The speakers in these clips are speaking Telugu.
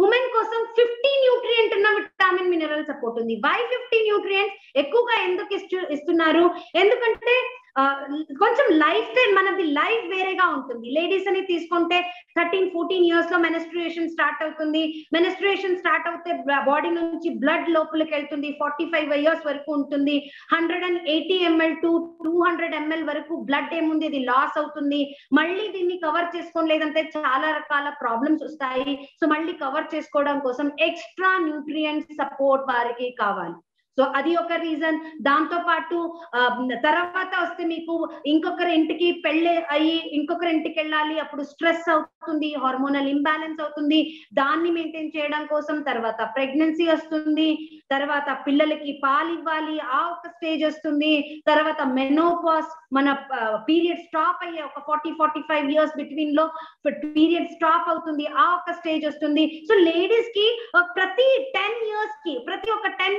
ఉమెన్ కోసం 50 న్యూట్రియంట్ ఉన్న విటమిన్ మినరల్ సపోర్ట్ ఉంది. వై 50 న్యూట్రియంట్స్ ఎక్కువగా ఎందుకు ఇస్తున్నారు? ఎందుకంటే కొంచెం లైఫ్ స్టైల్ మనది లైఫ్ వేరేగా ఉంటుంది. లేడీస్ అని తీసుకుంటే 13-14 ఇయర్స్ లో మెనస్ట్రుయేషన్ స్టార్ట్ అవుతుంది. మెనస్ట్రుయేషన్ స్టార్ట్ అవుతే బాడీ నుంచి బ్లడ్ లోపలికి వెళ్తుంది. 45 ఇయర్స్ వరకు ఉంటుంది. 180 ml to 200 ml వరకు బ్లడ్ ఏముంది ఇది లాస్ అవుతుంది. మళ్ళీ దీన్ని కవర్ చేసుకోలేదంటే చాలా రకాల ప్రాబ్లమ్స్ వస్తాయి. సో మళ్ళీ కవర్ చేసుకోవడం కోసం ఎక్స్ట్రా న్యూట్రియంట్ సపోర్ట్ వారికి కావాలి. సో అది ఒక రీజన్. దాంతో పాటు తర్వాత వస్తే మీకు ఇంకొకరి ఇంటికి పెళ్లి అయ్యి ఇంకొకరి ఇంటికి వెళ్ళాలి, అప్పుడు స్ట్రెస్ అవుతుంది, హార్మోనల్ ఇంబ్యాలెన్స్ అవుతుంది. దాన్ని మెయింటైన్ చేయడం కోసం తర్వాత ప్రెగ్నెన్సీ వస్తుంది, తర్వాత పిల్లలకి పాలు ఇవ్వాలి, ఆ ఒక స్టేజ్ వస్తుంది. తర్వాత మెనోపాస్, మన పీరియడ్ స్టాప్ అయ్యే ఒక 40-45 ఇయర్స్ బిట్వీన్ లో పీరియడ్ స్టాప్ అవుతుంది, ఆ ఒక స్టేజ్ వస్తుంది. సో లేడీస్ కి ప్రతి 10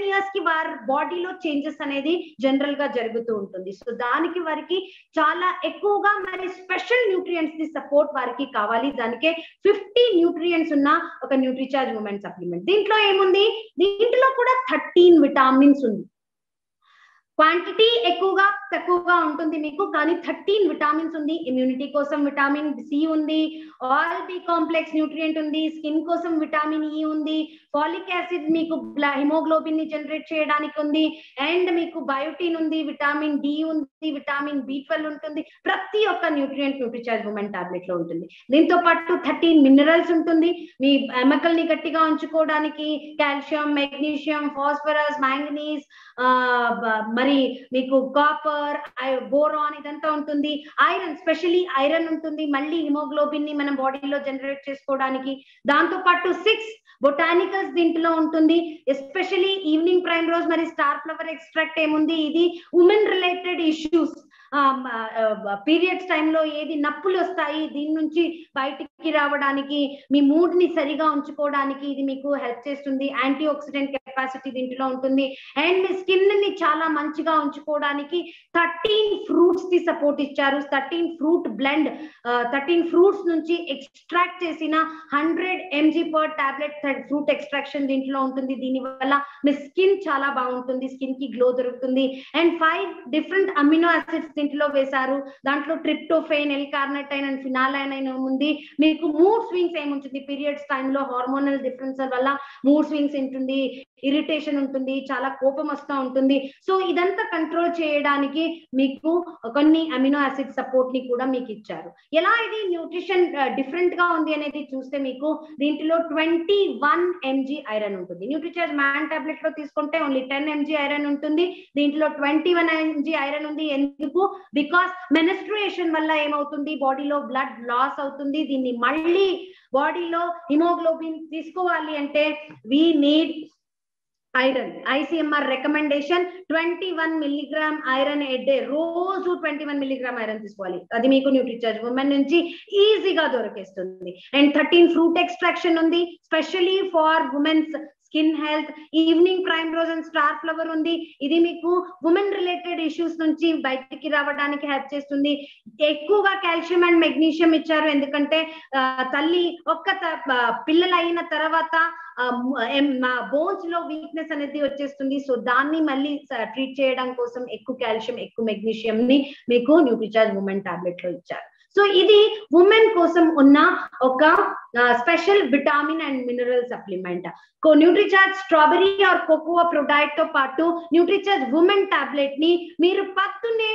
ఇయర్స్ కి వారి బాడీలో చేంజెస్ అనేది జనరల్ గా జరుగుతూ ఉంటుంది. సో దానికి వారికి చాలా ఎక్కువగా మరి స్పెషల్ న్యూట్రియంట్స్ ది సపోర్ట్ వారికి కావాలి. దానికే 50 న్యూట్రియంట్స్ ఉన్న ఒక న్యూట్రిచార్జ్ ఉమెన్ సప్లిమెంట్. దీంట్లో ఏముంది? దీంట్లో కూడా 13 విటామిన్స్ ఉంది. క్వాంటిటీ ఎక్కువగా తక్కువగా ఉంటుంది మీకు, కానీ 13 విటామిన్స్ ఉంది. ఇమ్యూనిటీ కోసం విటామిన్ సి ఉంది, ఆల్ బి కాంప్లెక్స్ న్యూట్రియంట్ ఉంది, స్కిన్ కోసం విటామిన్ ఈ ఉంది, ఫాలిక్ యాసిడ్ మీకు హిమోగ్లోబిన్ ని జనరేట్ చేయడానికి ఉంది, అండ్ మీకు బయోటిన్ ఉంది, విటామిన్ డి ఉంది, విటామిన్ B12 ఉంటుంది. ప్రతి ఒక్క న్యూట్రియంట్ న్యూట్రిచార్జ్ ఉమెన్ టాబ్లెట్ లో ఉంటుంది. దీంతో పాటు 13 మినరల్స్ ఉంటుంది. మీ ఎముకల్ని గట్టిగా ఉంచుకోవడానికి కాల్షియం, మెగ్నీషియం, ఫాస్ఫరస్, మ్యాంగనీస్, మరి మీకు కాపర్, బోరాన్ ఇదంతా ఉంటుంది. ఐరన్, స్పెషల్లీ ఐరన్ ఉంటుంది, మళ్ళీ హిమోగ్లోబిన్ ని మన బాడీలో జనరేట్ చేసుకోవడానికి. దాంతో పాటు 6 బొటానికల్స్ దీంట్లో ఉంటుంది. ఎస్పెషల్లీ ఈవినింగ్ ప్రైమ్ రోజ్ మరి స్టార్ ఫ్లవర్ ఎక్స్ట్రాక్ట్ ఏముంది, ఇది ఉమెన్ రిలేటెడ్ ఇష్యూస్, పీరియడ్స్ టైంలో ఏది నప్పులు వస్తాయి, దీని నుంచి బయటికి రావడానికి, మీ మూడ్ ని సరిగా ఉంచుకోవడానికి ఇది మీకు హెల్ప్ చేస్తుంది. యాంటీ ఆక్సిడెంట్ కెపాసిటీ దీంట్లో ఉంటుంది. అండ్ మీ స్కిన్ ని చాలా మంచిగా ఉంచుకోవడానికి 13 ఫ్రూట్స్ కి సపోర్ట్ ఇచ్చారు. 13 ఫ్రూట్ బ్లెండ్, 13 ఫ్రూట్స్ నుంచి ఎక్స్ట్రాక్ట్ చేసిన 100 mg per tablet fruit extraction దీంట్లో ఉంటుంది. దీని వల్ల మీ స్కిన్ చాలా బాగుంటుంది, స్కిన్ కి గ్లో దొరుకుతుంది. అండ్ 5 డిఫరెంట్ అమినో యాసిడ్స్ దీంట్లో వేశారు. దాంట్లో ట్రిప్టోఫెన్, ఎల్-కార్నిటైన్ అండ్ ఫినాలైన్ ఉంది. మీకు మూడ్ స్వింగ్స్ ఏముంటుంది, పీరియడ్స్ టైంలో హార్మోనల్ డిఫరెన్స్ వల్ల మూడ్ స్వింగ్స్ ఉంటుంది, ఇరిటేషన్ ఉంటుంది, చాలా కోపం వస్తూ ఉంటుంది. సో ఇదంతా కంట్రోల్ చేయడానికి మీకు కొన్ని అమినో యాసిడ్ సపోర్ట్ ని కూడా మీకు ఇచ్చారు. ఎలా ఇది న్యూట్రిషన్ డిఫరెంట్ గా ఉంది అనేది చూస్తే మీకు దీంట్లో 21 mg ఐరన్ ఉంటుంది. న్యూట్రిచార్జ్ మ్యాన్ టాబ్లెట్ లో తీసుకుంటే ఓన్లీ 10 mg ఐరన్ ఉంటుంది. దీంట్లో 21 mg ఐరన్ ఉంది. ఎందుకు? బికాస్ మెనస్ట్రుయేషన్ వల్ల ఏమవుతుంది, బాడీలో బ్లడ్ లాస్ అవుతుంది. దీన్ని మళ్ళీ బాడీలో హిమోగ్లోబిన్ తీసుకోవాలి అంటే we need iron. ICMR recommendation 21 milligram iron a day, రోజు 21 మిల్లీగ్రామ్ ఐరన్ తీసుకోవాలి. అది మీకు న్యూట్రిచార్జ్ ఉమెన్ నుంచి ఈజీగా దొరికేస్తుంది. అండ్ 13 ఫ్రూట్ ఎక్స్ట్రాక్షన్ ఉంది, specially for women's skin health. Evening primrose and star flower ఉంది, ఇది మీకు ఉమెన్ రిలేటెడ్ ఇష్యూస్ నుంచి బయటికి రావడానికి హెల్ప్ చేస్తుంది. ఎక్కువగా కాల్షియం అండ్ మెగ్నీషియం ఇచ్చారు, ఎందుకంటే తల్లి పిల్లలు అయిన తర్వాత బోన్స్ లో వీక్నెస్ అనేది వచ్చేస్తుంది. సో దాన్ని మళ్ళీ ట్రీట్ చేయడం కోసం ఎక్కువ కాల్షియం, ఎక్కువ మెగ్నీషియం ని మీకు న్యూట్రిచార్జ్ ఉమెన్ టాబ్లెట్ లో ఇచ్చారు. సో ఇది ఉమెన్ కోసం ఉన్న ఒక special vitamin and mineral supplement. Nutricharge strawberry or cocoa product తో పాటు న్యూట్రిచార్జ్ ఉమెన్ టాబ్లెట్ ని మీరు పత్తునే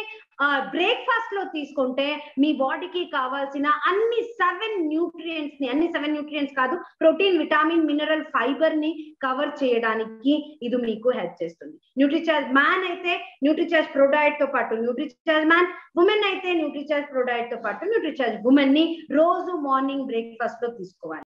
బ్రేక్ఫాస్ట్ లో తీసుకుంటే మీ బాడీకి కావాల్సిన అన్ని 7 న్యూట్రియంట్స్ కాదు, ప్రోటీన్, విటామిన్, మినరల్, ఫైబర్ ని కవర్ చేయడానికి ఇది మీకు హెల్ప్ చేస్తుంది. న్యూట్రిచార్జ్ మ్యాన్ అయితే న్యూట్రిచార్జ్ ప్రొడక్ట్ తో పాటు న్యూట్రిచార్జ్ మ్యాన్, ఉమెన్ అయితే న్యూట్రిచార్జ్ ప్రొడక్ట్ తో పాటు న్యూట్రిచార్జ్ ఉమెన్ ని రోజు మార్నింగ్ బ్రేక్ఫాస్ట్ లో తీసుకోవాలి.